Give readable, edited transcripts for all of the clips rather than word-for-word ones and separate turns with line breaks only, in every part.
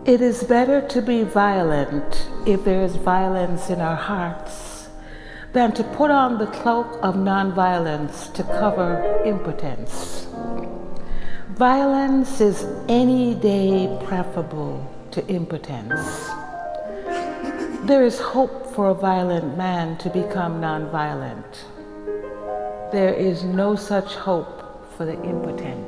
It is better to be violent if there is violence in our hearts than to put on the cloak of nonviolence to cover impotence. Violence is any day preferable to impotence. There is hope for a violent man to become nonviolent. There is no such hope for the impotent.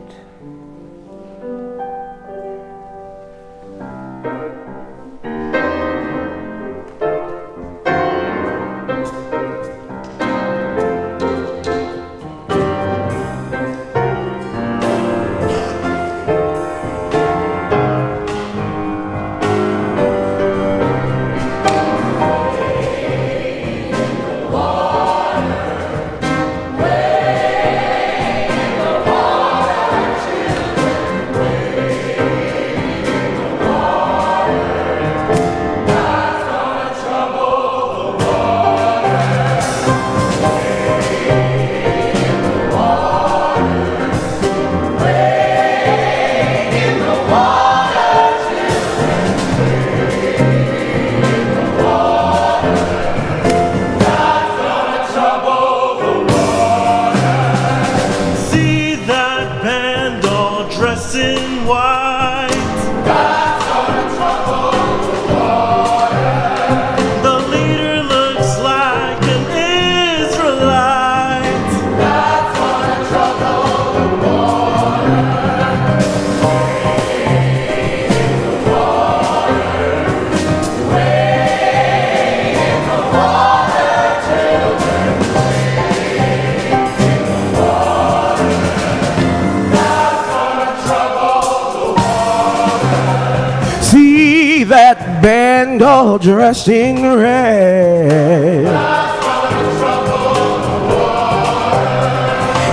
That band all dressed in red.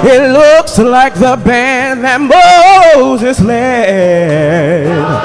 It looks like the band that Moses led.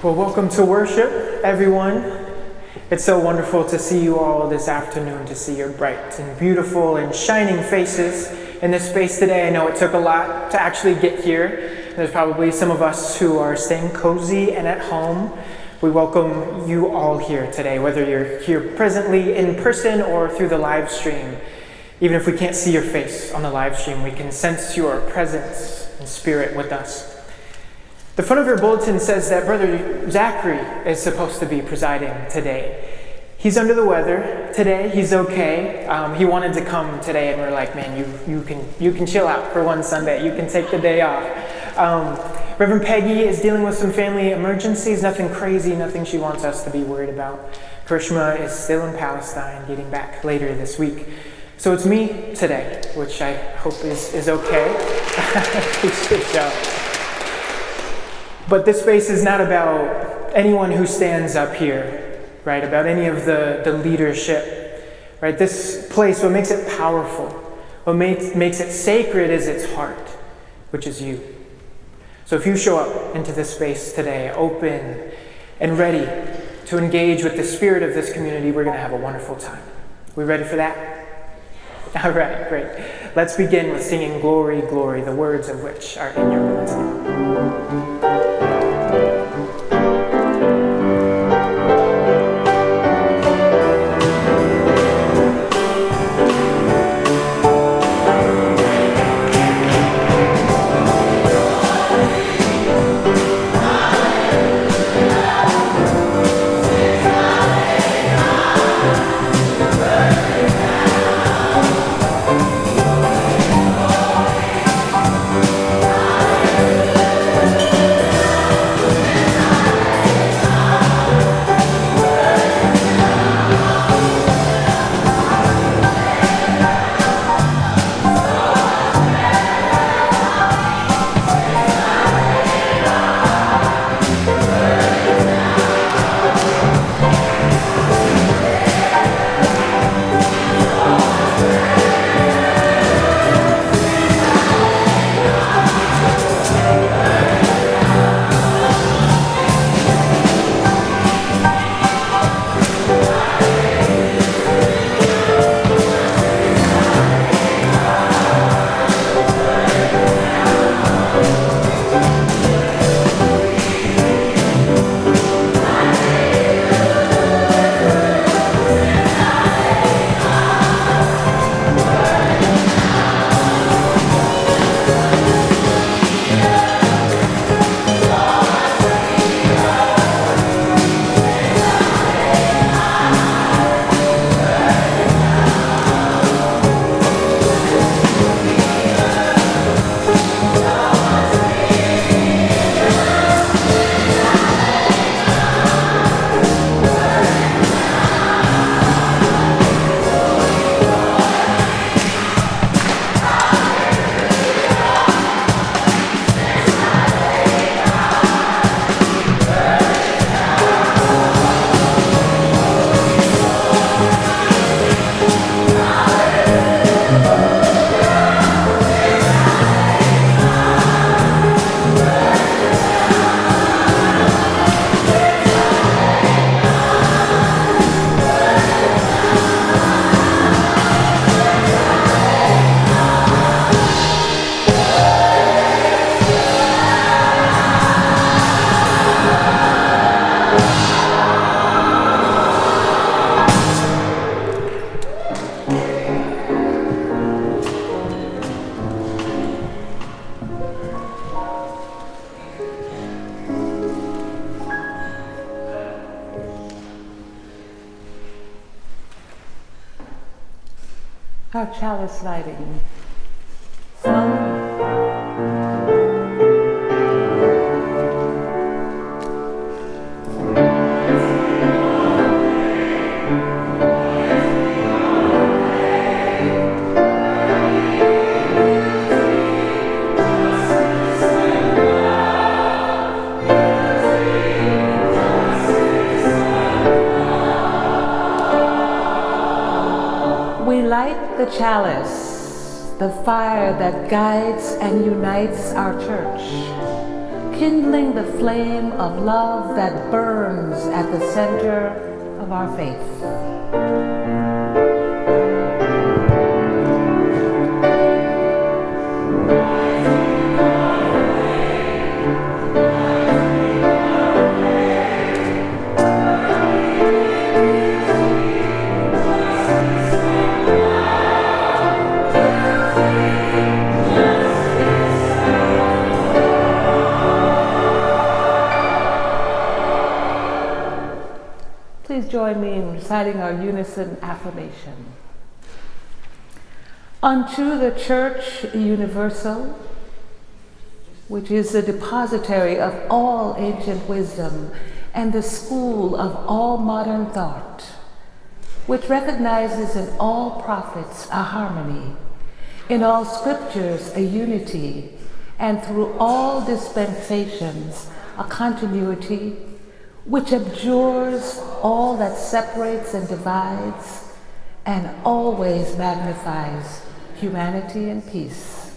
Well, welcome to worship, everyone. It's so wonderful to see you all this afternoon, to see your bright and beautiful and shining faces in this space today. I know it took a lot to actually get here. There's probably some of us who are staying cozy and at home. We welcome you all here today, whether you're here presently in person or through the live stream. Even if we can't see your face on the live stream, we can sense your presence and spirit with us. The front of your bulletin says that Brother Zachary is supposed to be presiding today. He's under the weather today. He's okay. He wanted to come today, and we're like, man, you can chill out for one Sunday. You can take the day off. Reverend Peggy is dealing with some family emergencies. Nothing crazy, nothing she wants us to be worried about. Karishma is still in Palestine, getting back later this week. So it's me today, which I hope is okay. Good job. But this space is not about anyone who stands up here, right? About any of the leadership, right? This place, what makes it powerful, what makes it sacred is its heart, which is you. So if you show up into this space today, open and ready to engage with the spirit of this community, we're going to have a wonderful time. We ready for that? All right, great. Let's begin with singing Glory, Glory, the words of which are in your bulletin.
Our chalice lighting. Some we light the chalice, the fire that guides and unites our church, kindling the flame of love that burns at the center of our faith. Please join me in reciting our unison affirmation. Unto the Church Universal, which is the depository of all ancient wisdom and the school of all modern thought, which recognizes in all prophets a harmony, in all scriptures a unity, and through all dispensations a continuity, which abjures all that separates and divides, and always magnifies humanity and peace,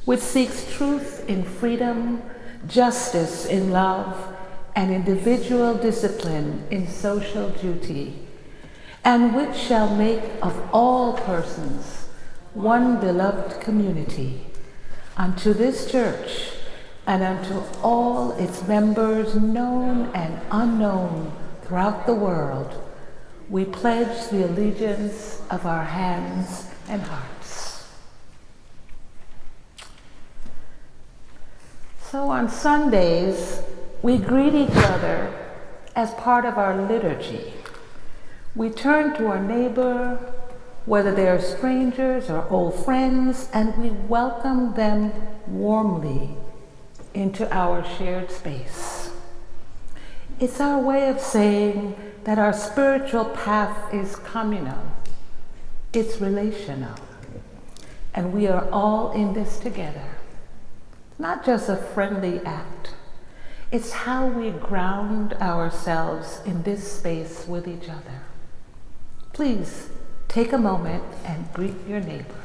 which seeks truth in freedom, justice in love, and individual discipline in social duty, and which shall make of all persons one beloved community, unto this church and unto all its members, known and unknown throughout the world, we pledge the allegiance of our hands and hearts. So on Sundays, we greet each other as part of our liturgy. We turn to our neighbor, whether they are strangers or old friends, and we welcome them warmly into our shared space. It's our way of saying that our spiritual path is communal, it's relational, and we are all in this together. Not just a friendly act, it's how we ground ourselves in this space with each other. Please take a moment and greet your neighbor.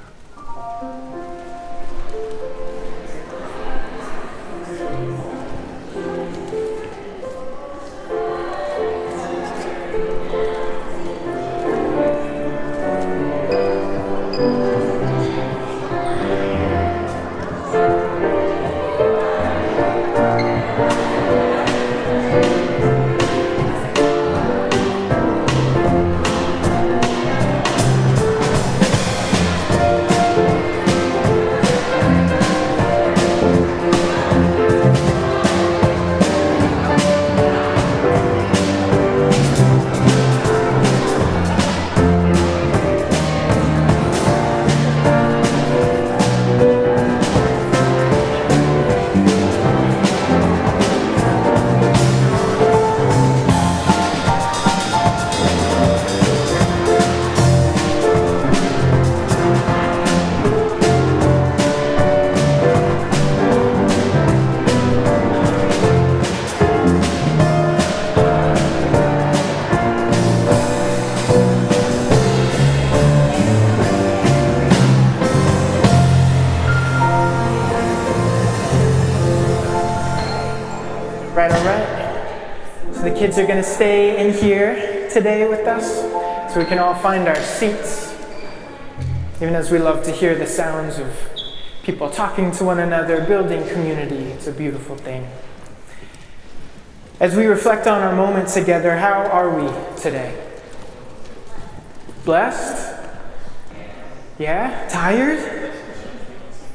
Kids are going to stay in here today with us so we can all find our seats, even as we love to hear the sounds of people talking to one another, building community. It's a beautiful thing. As we reflect on our moments together, how are we today? Blessed? Yeah? Tired?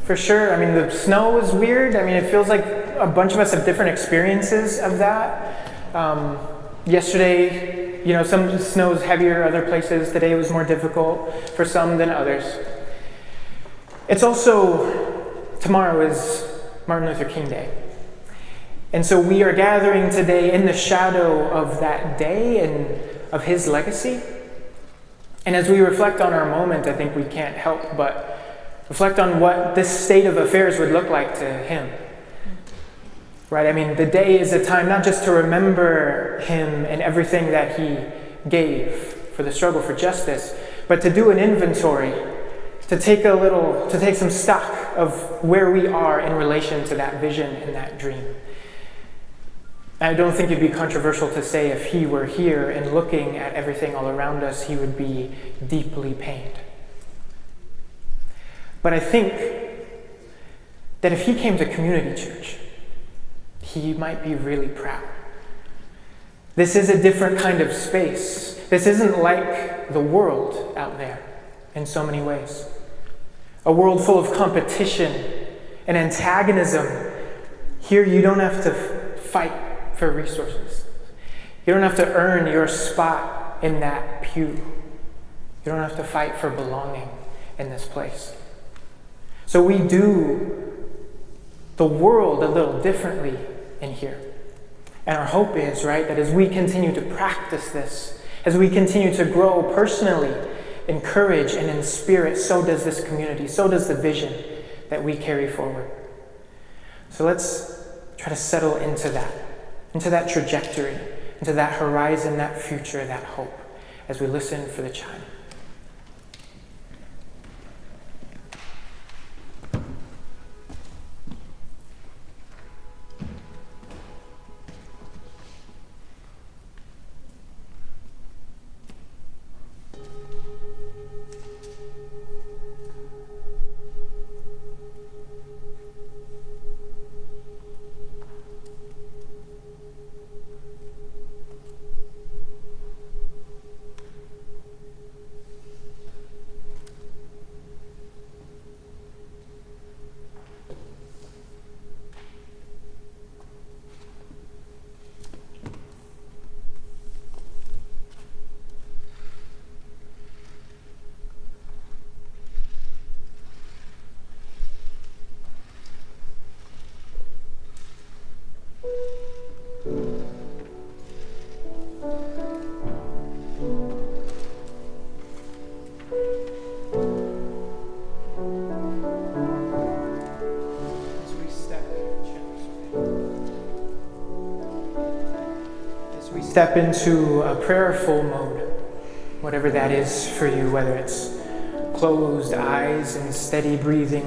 For sure. I mean, the snow is weird. I mean, it feels like a bunch of us have different experiences of that. Yesterday, some snow is heavier other places. Today it was more difficult for some than others. It's also, tomorrow is Martin Luther King Day. And so we are gathering today in the shadow of that day and of his legacy. And as we reflect on our moment, I think we can't help but reflect on what this state of affairs would look like to him. Right? I mean, the day is a time not just to remember him and everything that he gave for the struggle for justice, but to do an inventory, to take some stock of where we are in relation to that vision and that dream. I don't think it'd be controversial to say if he were here and looking at everything all around us, he would be deeply pained. But I think that if he came to community church, he might be really proud. This is a different kind of space. This isn't like the world out there in so many ways. A world full of competition and antagonism. Here you don't have to fight for resources. You don't have to earn your spot in that pew. You don't have to fight for belonging in this place. So we do the world a little differently in here. And our hope is, right, that as we continue to practice this, as we continue to grow personally in courage and in spirit, so does this community, so does the vision that we carry forward. So let's try to settle into that trajectory, into that horizon, that future, that hope, as we listen for the chime. step into a prayerful mode, whatever that is for you, whether it's closed eyes and steady breathing,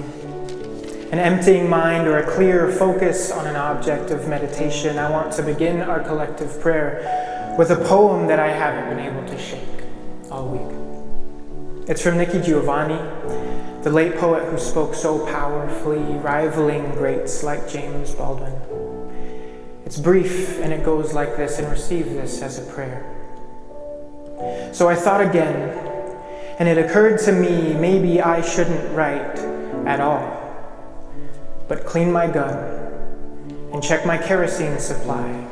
an emptying mind, or a clear focus on an object of meditation. I want to begin our collective prayer with a poem that I haven't been able to shake all week. It's from Nicky Giovanni, the late poet who spoke so powerfully, rivaling greats like James Baldwin. It's brief and it goes like this, and receive this as a prayer. So I thought again, and it occurred to me maybe I shouldn't write at all, but clean my gun and check my kerosene supply.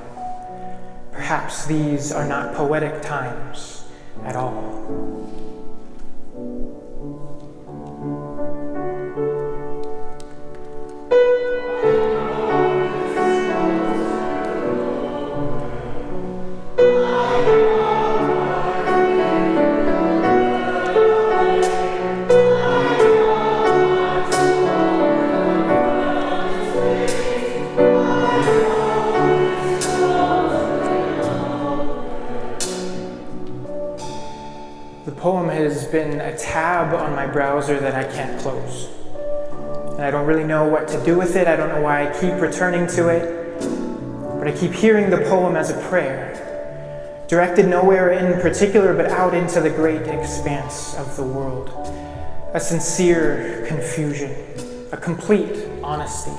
Perhaps these are not poetic times at all. The poem has been a tab on my browser that I can't close. And I don't really know what to do with it. I don't know why I keep returning to it. But I keep hearing the poem as a prayer, directed nowhere in particular, but out into the great expanse of the world. A sincere confusion, a complete honesty.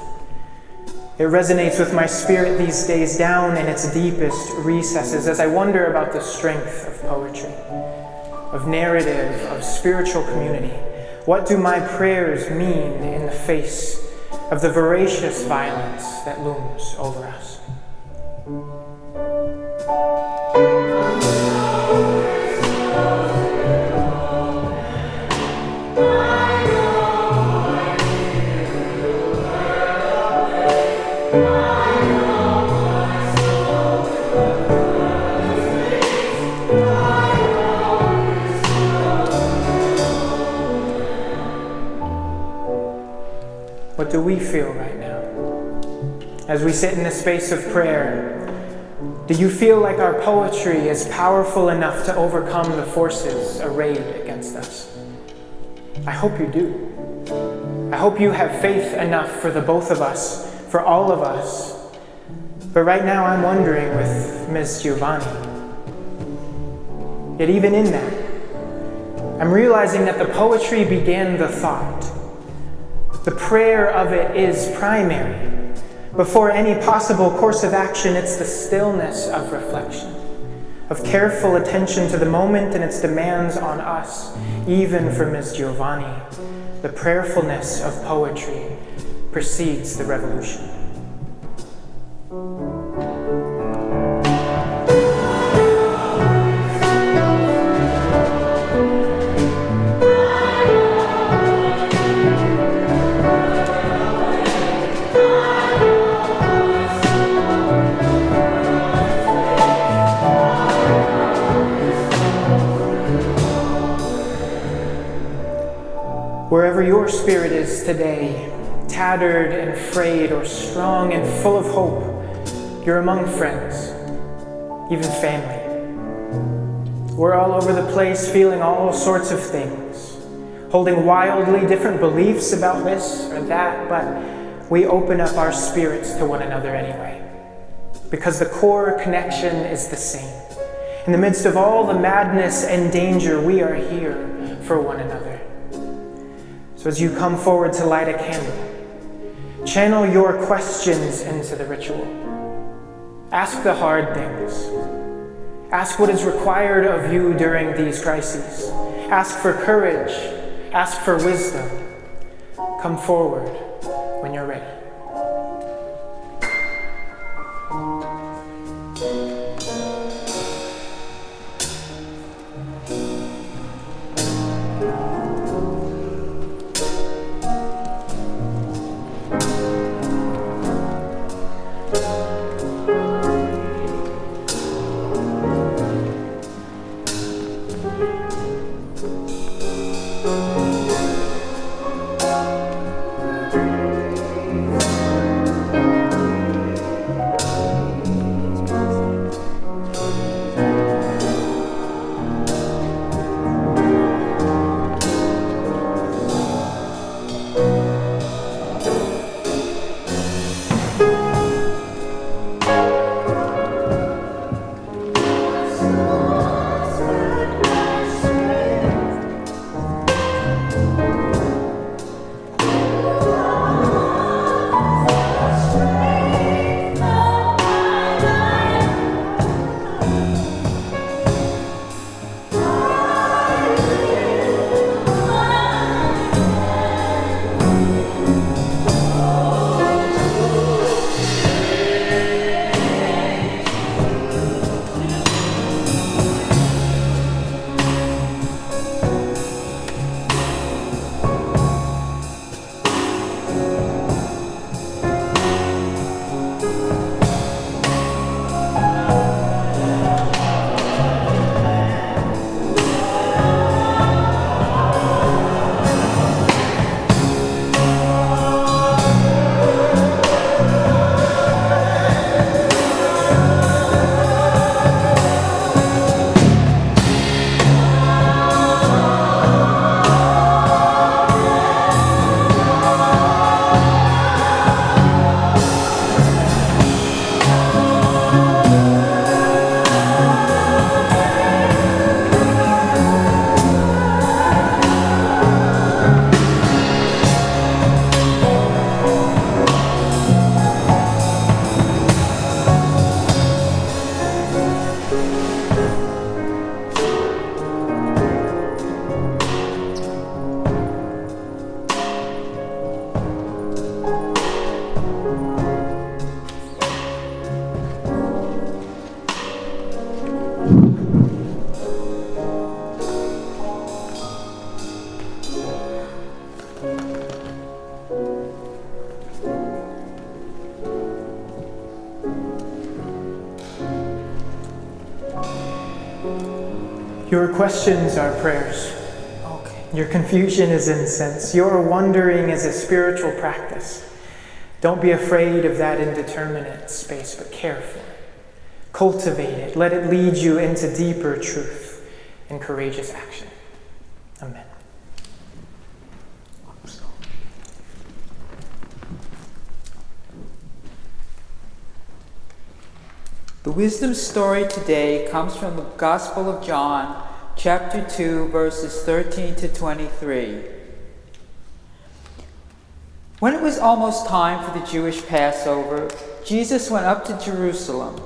It resonates with my spirit these days down in its deepest recesses as I wonder about the strength of poetry, of narrative, of spiritual community. What do my prayers mean in the face of the voracious violence that looms over us? What do we feel right now? As we sit in the space of prayer, do you feel like our poetry is powerful enough to overcome the forces arrayed against us? I hope you do. I hope you have faith enough for the both of us, for all of us. But right now I'm wondering with Ms. Giovanni. Yet even in that, I'm realizing that the poetry began the thought. The prayer of it is primary. Before any possible course of action, it's the stillness of reflection, of careful attention to the moment and its demands on us. Even for Ms. Giovanni, the prayerfulness of poetry precedes the revolution. Wherever your spirit is today, tattered and frayed or strong and full of hope, you're among friends, even family. We're all over the place feeling all sorts of things, holding wildly different beliefs about this or that, but we open up our spirits to one another anyway, because the core connection is the same. In the midst of all the madness and danger, we are here for one another. So as you come forward to light a candle, channel your questions into the ritual. Ask the hard things. Ask what is required of you during these crises. Ask for courage. Ask for wisdom. Come forward when you're ready. Your questions are prayers. Your confusion is incense. Your wondering is a spiritual practice. Don't be afraid of that indeterminate space, but care for it. Cultivate it. Let it lead you into deeper truth and courageous action. Amen.
The wisdom story today comes from the Gospel of John, chapter 2, verses 13 to 23. When it was almost time for the Jewish Passover, Jesus went up to Jerusalem.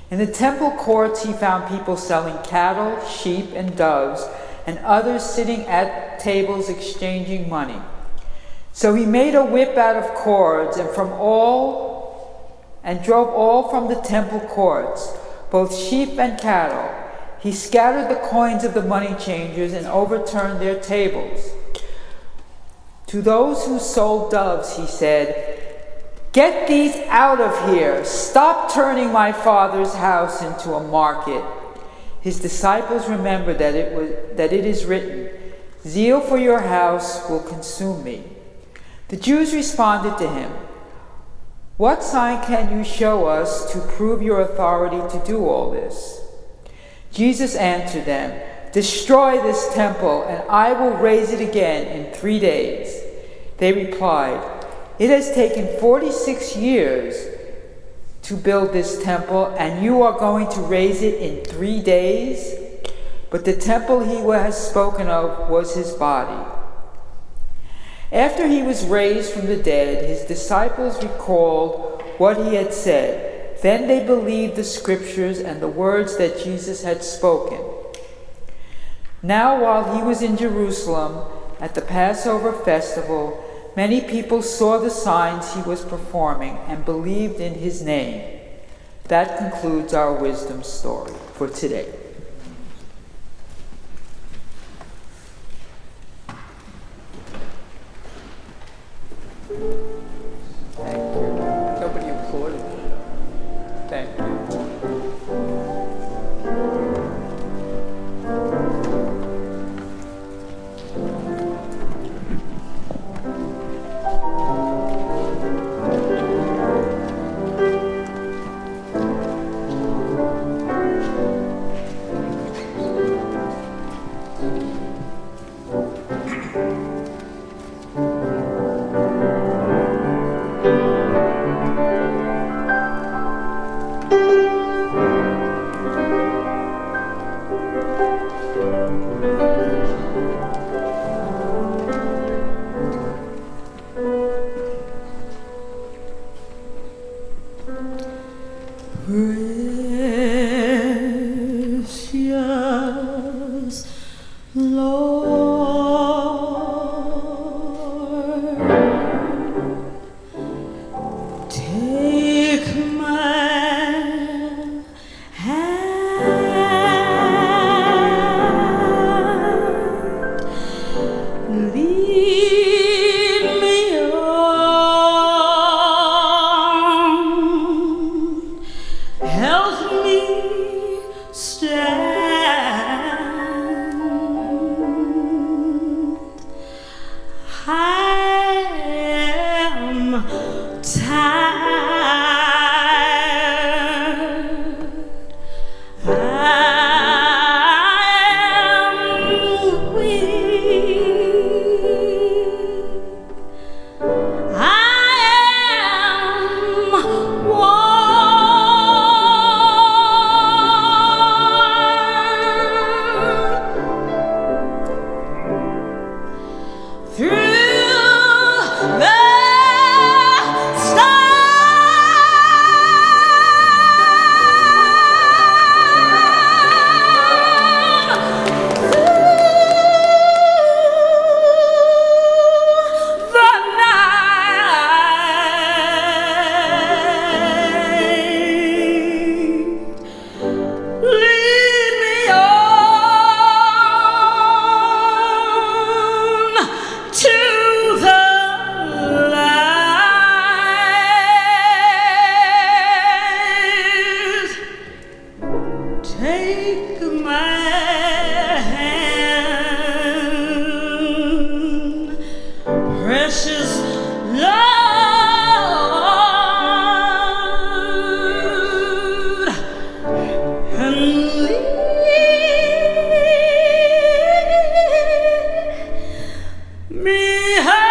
In the temple courts, he found people selling cattle, sheep, and doves, and others sitting at tables exchanging money. So he made a whip out of cords and drove all from the temple courts, both sheep and cattle. He scattered the coins of the money changers and overturned their tables. To those who sold doves, he said, "Get these out of here. Stop turning my Father's house into a market." His disciples remembered that it is written, "Zeal for your house will consume me." The Jews responded to him, "What sign can you show us to prove your authority to do all this?" Jesus answered them, "Destroy this temple, and I will raise it again in 3 days." They replied, "It has taken 46 years to build this temple, and you are going to raise it in 3 days?" But the temple he has spoken of was his body. After he was raised from the dead, his disciples recalled what he had said. Then they believed the scriptures and the words that Jesus had spoken. Now, while he was in Jerusalem at the Passover festival, many people saw the signs he was performing and believed in his name. That concludes our wisdom story for today. Thank you. Nobody applauded. Thank you.
Precious Lord, take my hand, lead me on, help me stand. I am tired. I am weak. I am worn through the lead me on to precious Lord, and lead me home.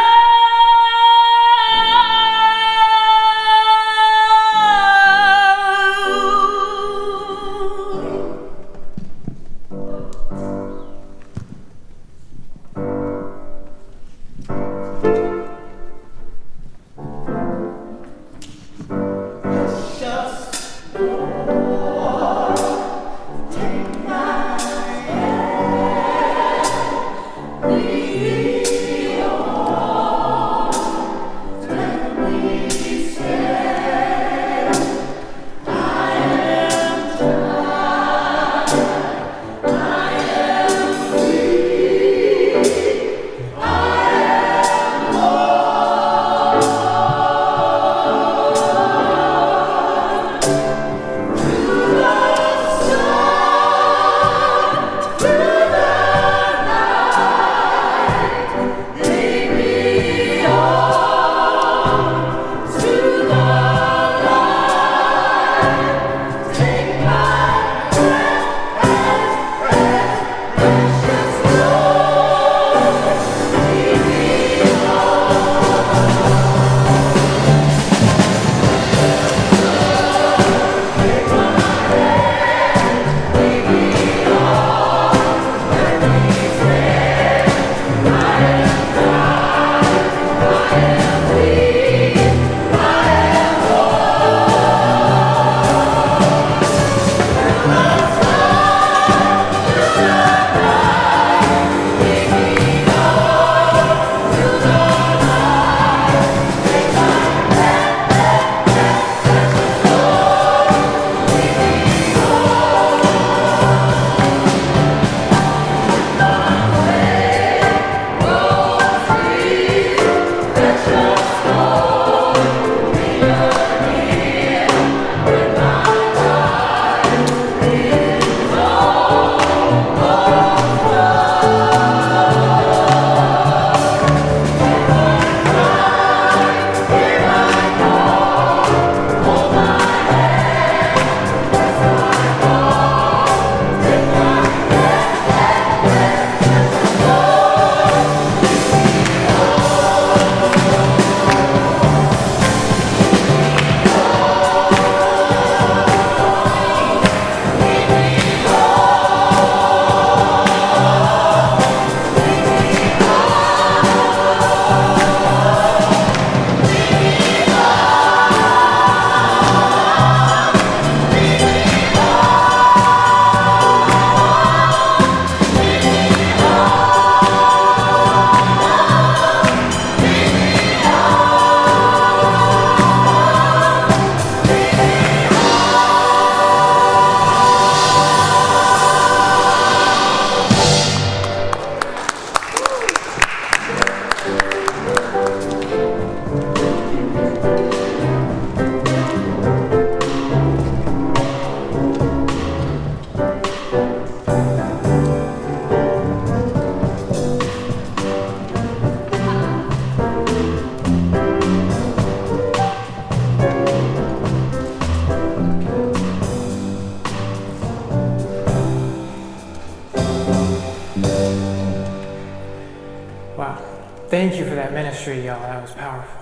Thank you for that ministry, y'all. That was powerful.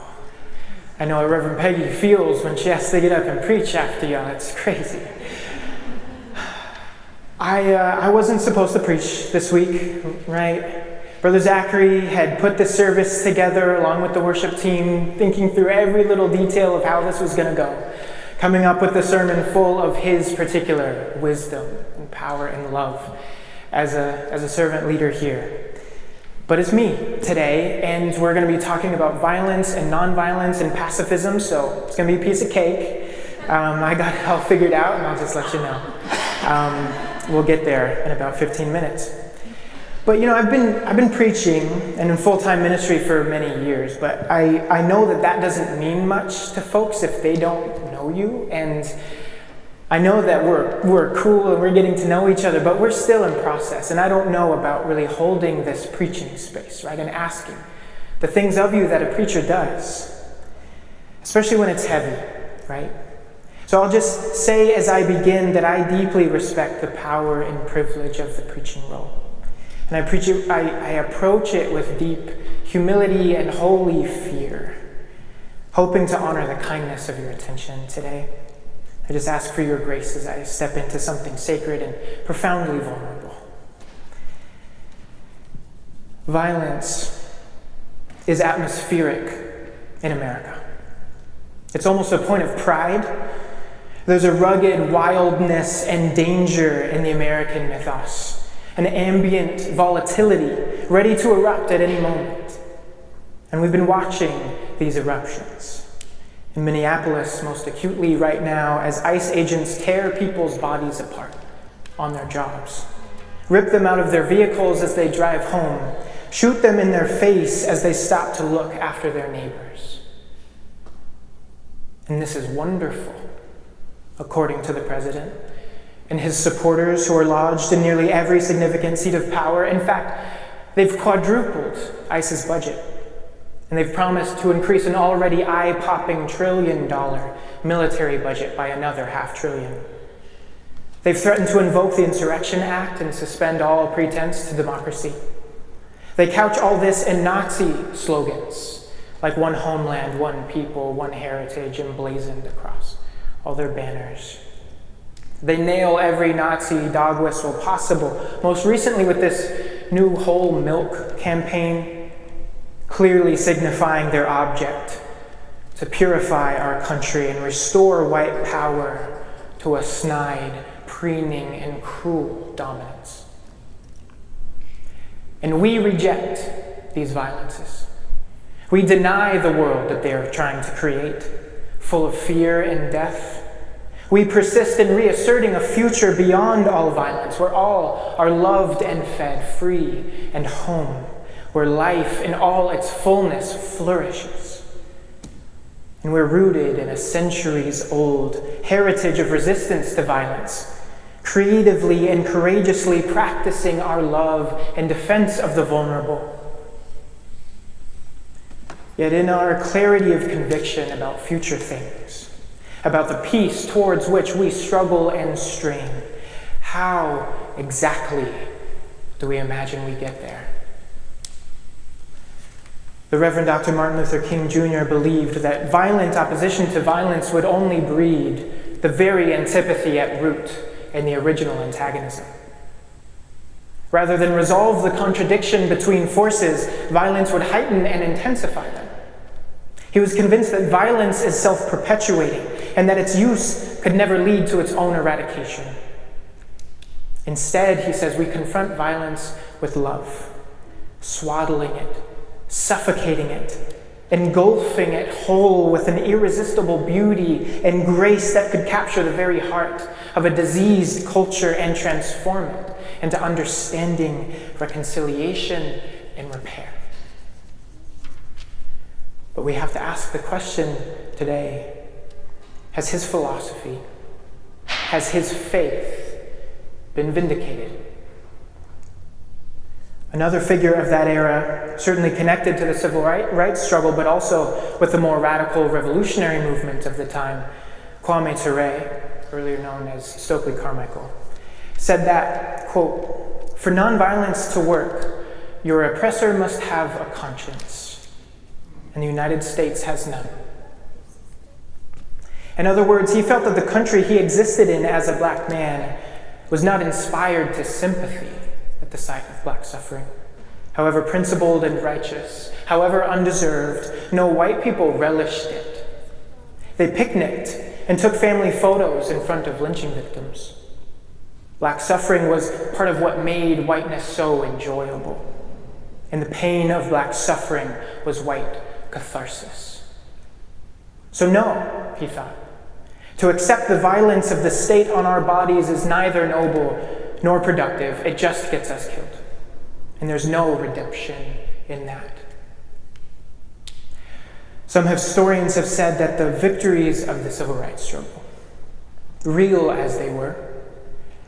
I know what Reverend Peggy feels when she has to get up and preach after y'all. It's crazy. I wasn't supposed to preach this week, right? Brother Zachary had put the service together along with the worship team, thinking through every little detail of how this was going to go, coming up with a sermon full of his particular wisdom and power and love as a servant leader here. But it's me today, and we're going to be talking about violence and nonviolence and pacifism, so it's going to be a piece of cake. I got it all figured out, and I'll just let you know. We'll get there in about 15 minutes. But I've been preaching and in full-time ministry for many years, but I know that doesn't mean much to folks if they don't know you, and I know that we're cool and we're getting to know each other, but we're still in process, and I don't know about really holding this preaching space, right, and asking the things of you that a preacher does, especially when it's heavy, right? So I'll just say as I begin that I deeply respect the power and privilege of the preaching role. And I approach it with deep humility and holy fear, hoping to honor the kindness of your attention today. I just ask for your grace as I step into something sacred and profoundly vulnerable. Violence is atmospheric in America. It's almost a point of pride. There's a rugged wildness and danger in the American mythos, an ambient volatility ready to erupt at any moment. And we've been watching these eruptions. In Minneapolis, most acutely right now, as ICE agents tear people's bodies apart on their jobs, rip them out of their vehicles as they drive home, shoot them in their face as they stop to look after their neighbors. And this is wonderful, according to the president and his supporters who are lodged in nearly every significant seat of power. In fact, they've quadrupled ICE's budget, and they've promised to increase an already eye-popping $1 trillion military budget by another $500 billion. They've threatened to invoke the Insurrection Act and suspend all pretense to democracy. They couch all this in Nazi slogans, like one homeland, one people, one heritage, emblazoned across all their banners. They nail every Nazi dog whistle possible, most recently with this new whole milk campaign, clearly signifying their object to purify our country and restore white power to a snide, preening, and cruel dominance. And we reject these violences. We deny the world that they are trying to create, full of fear and death. We persist in reasserting a future beyond all violence, where all are loved and fed, free and home, where life in all its fullness flourishes. And we're rooted in a centuries-old heritage of resistance to violence, creatively and courageously practicing our love and defense of the vulnerable. Yet in our clarity of conviction about future things, about the peace towards which we struggle and strain, how exactly do we imagine we get there? The Reverend Dr. Martin Luther King Jr. believed that violent opposition to violence would only breed the very antipathy at root in the original antagonism. Rather than resolve the contradiction between forces, violence would heighten and intensify them. He was convinced that violence is self-perpetuating and that its use could never lead to its own eradication. Instead, he says, we confront violence with love, swaddling it, suffocating it, engulfing it whole with an irresistible beauty and grace that could capture the very heart of a diseased culture and transform it into understanding, reconciliation, and repair. But we have to ask the question today, has his philosophy, has his faith been vindicated? Another figure of that era, certainly connected to the civil rights struggle, but also with the more radical revolutionary movement of the time, Kwame Ture, earlier known as Stokely Carmichael, said that, quote, "For nonviolence to work, your oppressor must have a conscience, and the United States has none." In other words, he felt that the country he existed in as a black man was not inspired to sympathy at the sight of black suffering. However principled and righteous, however undeserved, no white people relished it. They picnicked and took family photos in front of lynching victims. Black suffering was part of what made whiteness so enjoyable. And the pain of black suffering was white catharsis. So no, he thought, to accept the violence of the state on our bodies is neither noble nor productive. It just gets us killed. And there's no redemption in that. Some historians have said that the victories of the civil rights struggle, real as they were,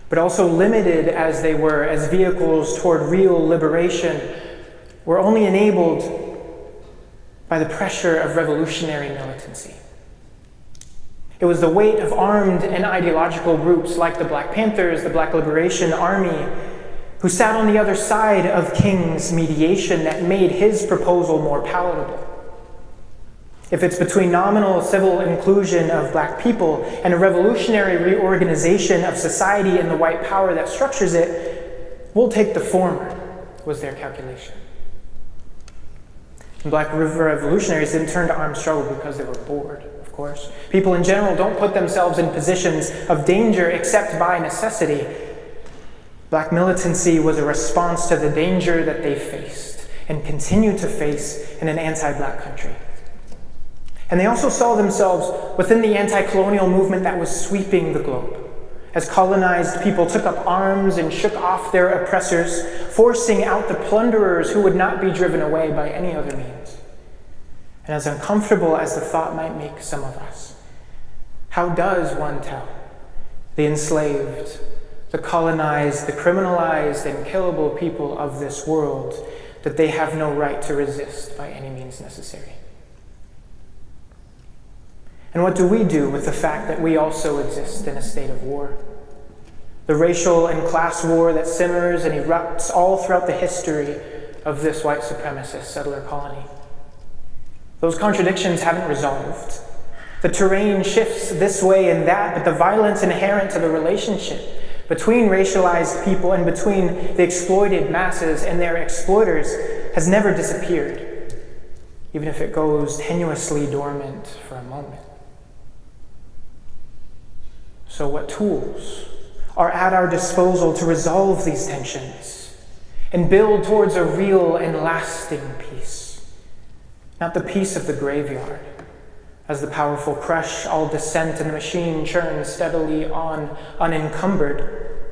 but also limited as they were as vehicles toward real liberation, were only enabled by the pressure of revolutionary militancy. It was the weight of armed and ideological groups like the Black Panthers, the Black Liberation Army, who sat on the other side of King's mediation that made his proposal more palatable. If it's between nominal civil inclusion of Black people and a revolutionary reorganization of society and the white power that structures it, we'll take the former, was their calculation. And Black revolutionaries didn't turn to armed struggle because they were bored, of course. People in general don't put themselves in positions of danger except by necessity. Black militancy was a response to the danger that they faced and continue to face in an anti-Black country. And they also saw themselves within the anti-colonial movement that was sweeping the globe, as colonized people took up arms and shook off their oppressors, forcing out the plunderers who would not be driven away by any other means. And as uncomfortable as the thought might make some of us, how does one tell the enslaved, the colonized, the criminalized, and killable people of this world that they have no right to resist by any means necessary? And what do we do with the fact that we also exist in a state of war? The racial and class war that simmers and erupts all throughout the history of this white supremacist settler colony. Those contradictions haven't resolved. The terrain shifts this way and that, but the violence inherent to the relationship between racialized people and between the exploited masses and their exploiters has never disappeared, even if it goes tenuously dormant for a moment. So what tools are at our disposal to resolve these tensions and build towards a real and lasting peace? Not the peace of the graveyard, as the powerful crush all dissent and the machine churns steadily on unencumbered,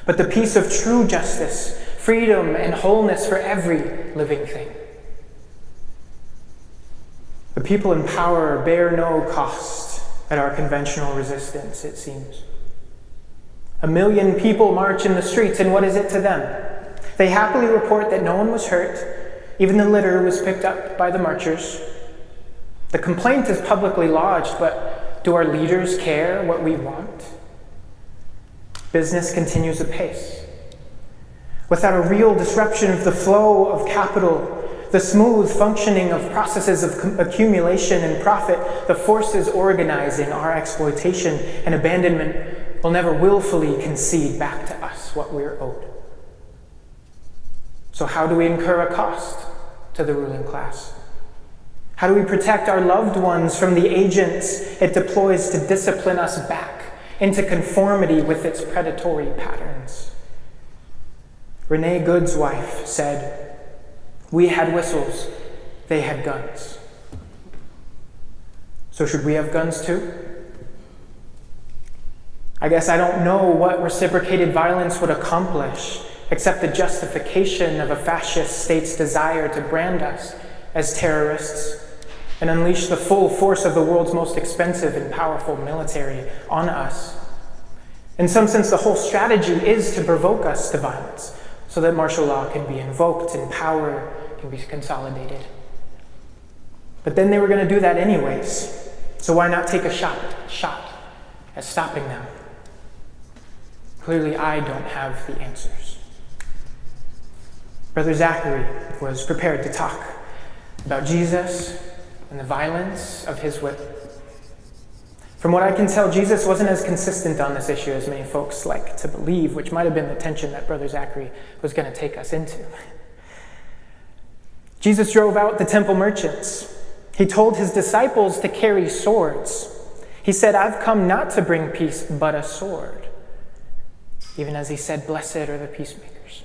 but the peace of true justice, freedom, and wholeness for every living thing. The people in power bear no cost at our conventional resistance, it seems. 1 million people march in the streets, and what is it to them? They happily report that no one was hurt. Even the litter was picked up by the marchers. The complaint is publicly lodged, but do our leaders care what we want? Business continues apace. Without a real disruption of the flow of capital, the smooth functioning of processes of accumulation and profit, the forces organizing our exploitation and abandonment will never willfully concede back to us what we're owed. So how do we incur a cost to the ruling class? How do we protect our loved ones from the agents it deploys to discipline us back into conformity with its predatory patterns? Renee Good's wife said, "We had whistles, they had guns." So should we have guns too? I guess I don't know what reciprocated violence would accomplish, except the justification of a fascist state's desire to brand us as terrorists and unleash the full force of the world's most expensive and powerful military on us. In some sense, the whole strategy is to provoke us to violence, so that martial law can be invoked and power can be consolidated. But then they were going to do that anyways, so why not take a shot at stopping them? Clearly, I don't have the answers. Brother Zachary was prepared to talk about Jesus and the violence of his whip. From what I can tell, Jesus wasn't as consistent on this issue as many folks like to believe, which might have been the tension that Brother Zachary was going to take us into. Jesus drove out the temple merchants. He told his disciples to carry swords. He said, "I've come not to bring peace, but a sword." Even as he said, "Blessed are the peacemakers."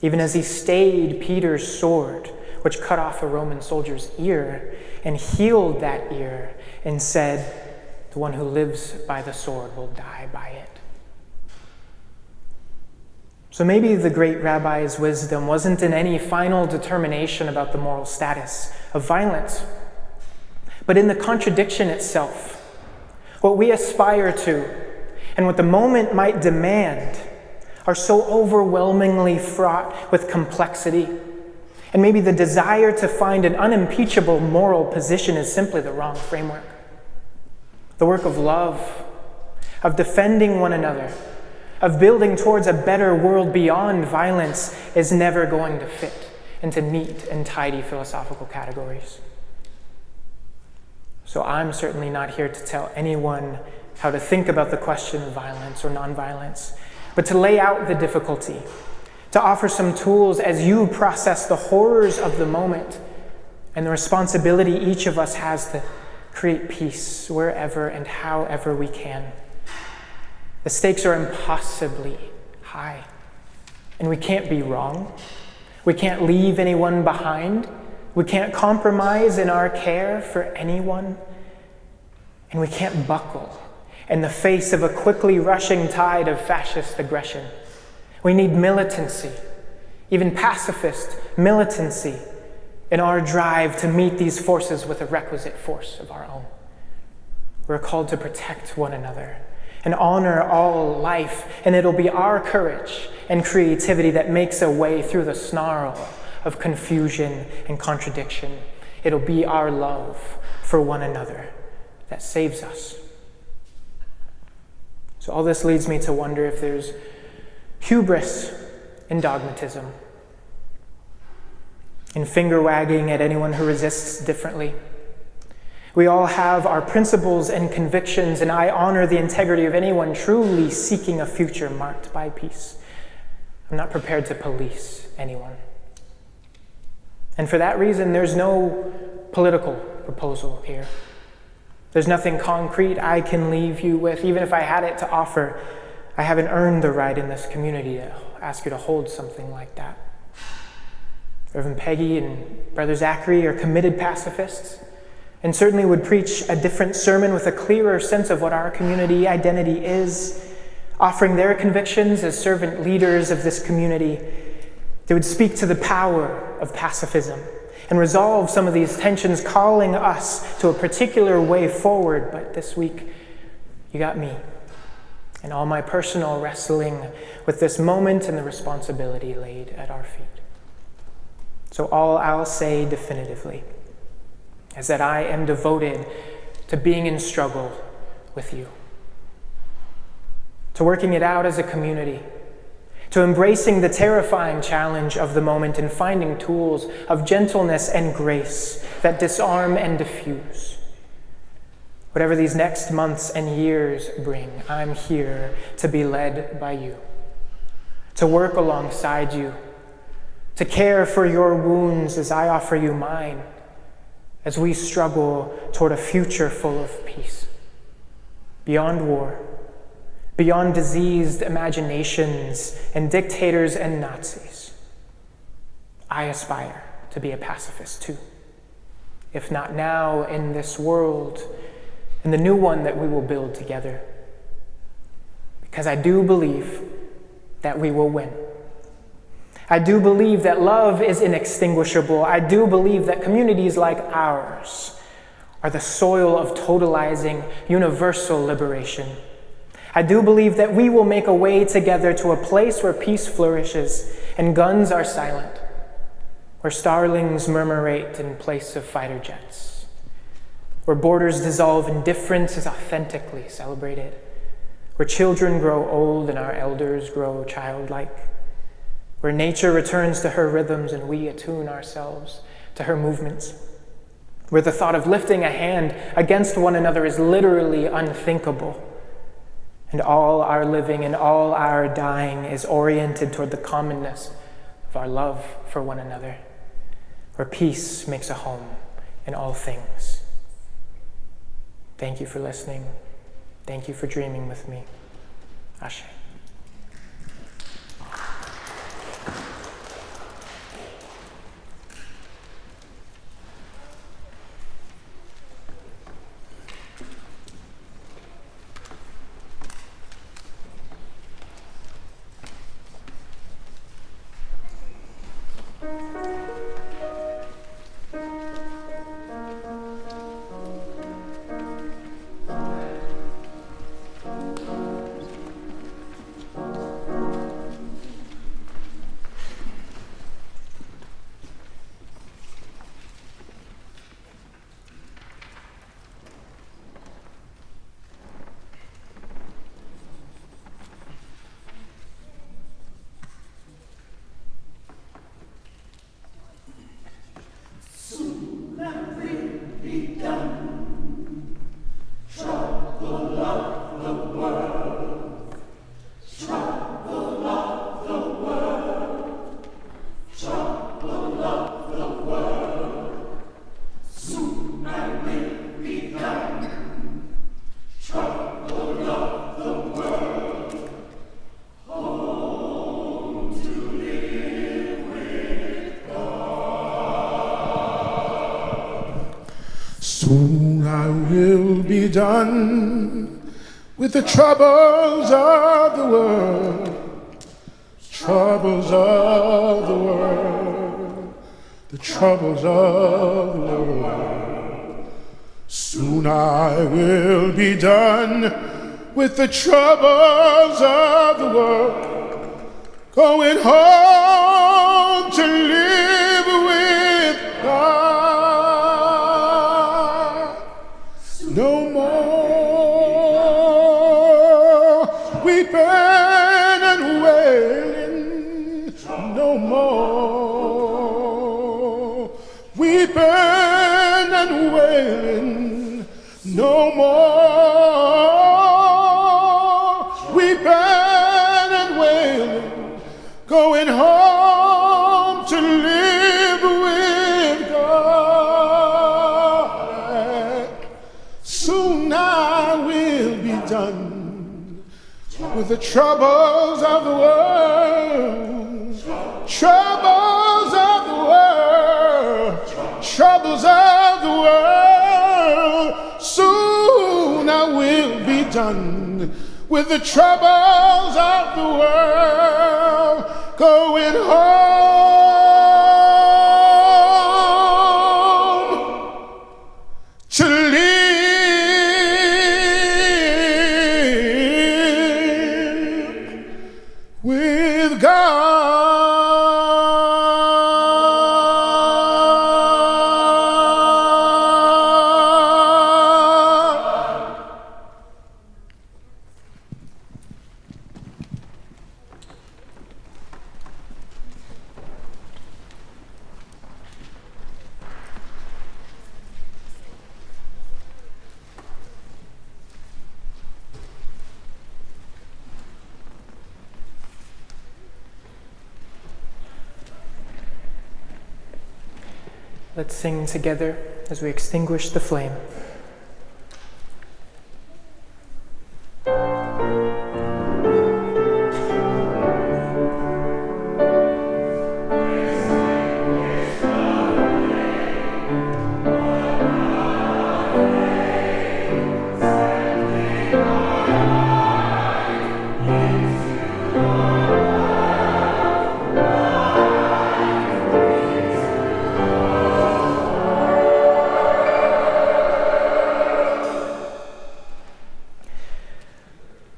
Even as he stayed Peter's sword, which cut off a Roman soldier's ear, and healed that ear, and said, "The one who lives by the sword will die by it." So maybe the great rabbi's wisdom wasn't in any final determination about the moral status of violence, but in the contradiction itself. What we aspire to and what the moment might demand are so overwhelmingly fraught with complexity And maybe the desire to find an unimpeachable moral position is simply the wrong framework. The work of love, of defending one another, of building towards a better world beyond violence is never going to fit into neat and tidy philosophical categories. So I'm certainly not here to tell anyone how to think about the question of violence or nonviolence, but to lay out the difficulty, to offer some tools as you process the horrors of the moment and the responsibility each of us has to create peace wherever and however we can. The stakes are impossibly high, and we can't be wrong. We can't leave anyone behind. We can't compromise in our care for anyone. And we can't buckle in the face of a quickly rushing tide of fascist aggression. We need militancy, even pacifist militancy, in our drive to meet these forces with a requisite force of our own. We're called to protect one another and honor all life, and it'll be our courage and creativity that makes a way through the snarl of confusion and contradiction. It'll be our love for one another that saves us. So all this leads me to wonder if there's hubris in dogmatism, in finger-wagging at anyone who resists differently. We all have our principles and convictions, and I honor the integrity of anyone truly seeking a future marked by peace. I'm not prepared to police anyone. And for that reason, there's no political proposal here. There's nothing concrete I can leave you with. Even if I had it to offer, I haven't earned the right in this community to ask you to hold something like that. Reverend Peggy and Brother Zachary are committed pacifists, and certainly would preach a different sermon with a clearer sense of what our community identity is, offering their convictions as servant leaders of this community. They would speak to the power of pacifism and resolve some of these tensions, calling us to a particular way forward. But this week, you got me and all my personal wrestling with this moment and the responsibility laid at our feet. So all I'll say definitively is that I am devoted to being in struggle with you, to working it out as a community, to embracing the terrifying challenge of the moment and finding tools of gentleness and grace that disarm and diffuse. Whatever these next months and years bring, I'm here to be led by you, to work alongside you, to care for your wounds as I offer you mine, as we struggle toward a future full of peace, beyond war, beyond diseased imaginations and dictators and Nazis. I aspire to be a pacifist too, if not now in this world, in the new one that we will build together. Because I do believe that we will win. I do believe that love is inextinguishable. I do believe that communities like ours are the soil of totalizing universal liberation. I do believe that we will make a way together to a place where peace flourishes and guns are silent, where starlings murmurate in place of fighter jets, where borders dissolve and difference is authentically celebrated, where children grow old and our elders grow childlike, where nature returns to her rhythms and we attune ourselves to her movements, where the thought of lifting a hand against one another is literally unthinkable, and all our living and all our dying is oriented toward the commonness of our love for one another, where peace makes a home in all things. Thank you for listening. Thank you for dreaming with me. Ashe.
Soon I will be done with the troubles of the world, troubles of the world, the troubles of the world. Soon I will be done with the troubles of the world, going home to live with God. No more weeping and wailing, no more weeping and wailing, no more weeping and wailing, going home to live with God. Soon I will be done with the troubles of the world, troubles of the world, troubles of the world. Soon I will be done with the troubles of the world, going home to live with God.
Let's sing together as we extinguish the flame.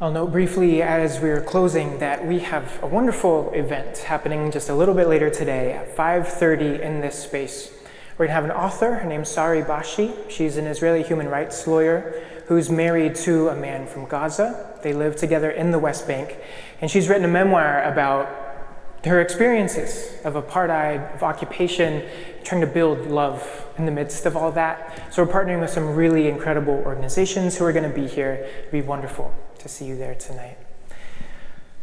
I'll note briefly as we're closing that we have a wonderful event happening just a little bit later today at 5:30 in this space. We're gonna have an author, her name's Sari Bashi. She's an Israeli human rights lawyer who's married to a man from Gaza. They live together in the West Bank, and she's written a memoir about her experiences of apartheid, of occupation, trying to build love in the midst of all that. So we're partnering with some really incredible organizations who are gonna be here. It'd be wonderful to see you there tonight.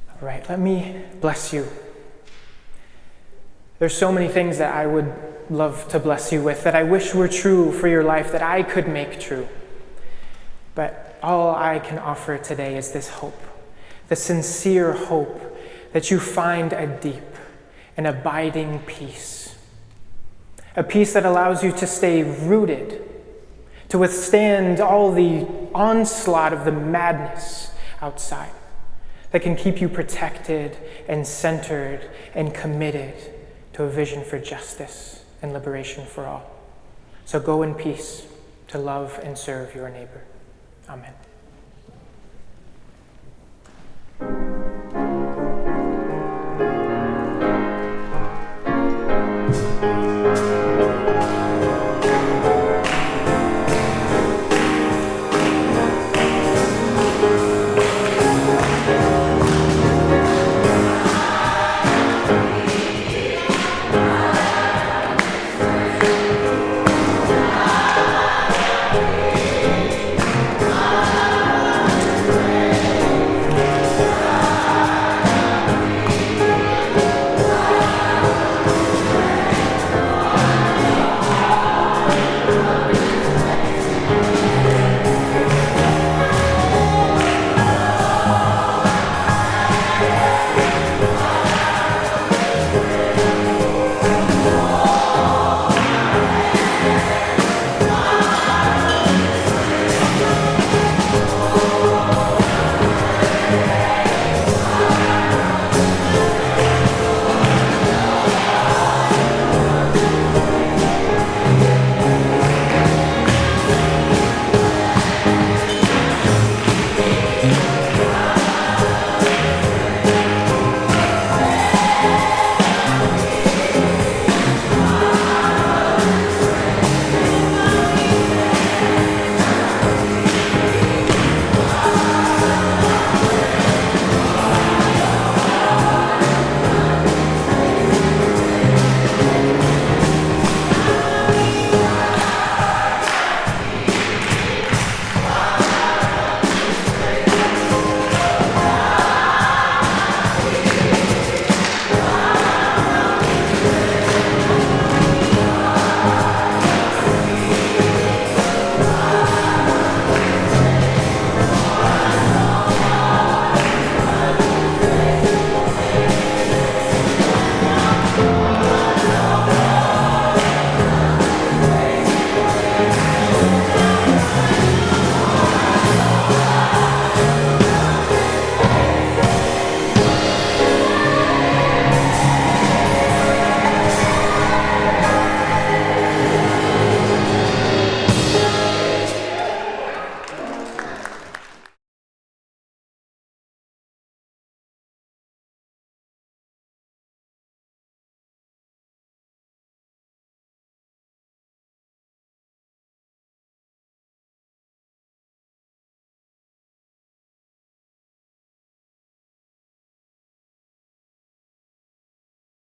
All right, let me bless you. There's so many things that I would love to bless you with that I wish were true for your life that I could make true. But all I can offer today is this hope, the sincere hope that you find a deep and abiding peace, a peace that allows you to stay rooted, to withstand all the onslaught of the madness outside, that can keep you protected and centered and committed to a vision for justice and liberation for all. So go in peace to love and serve your neighbor. Amen.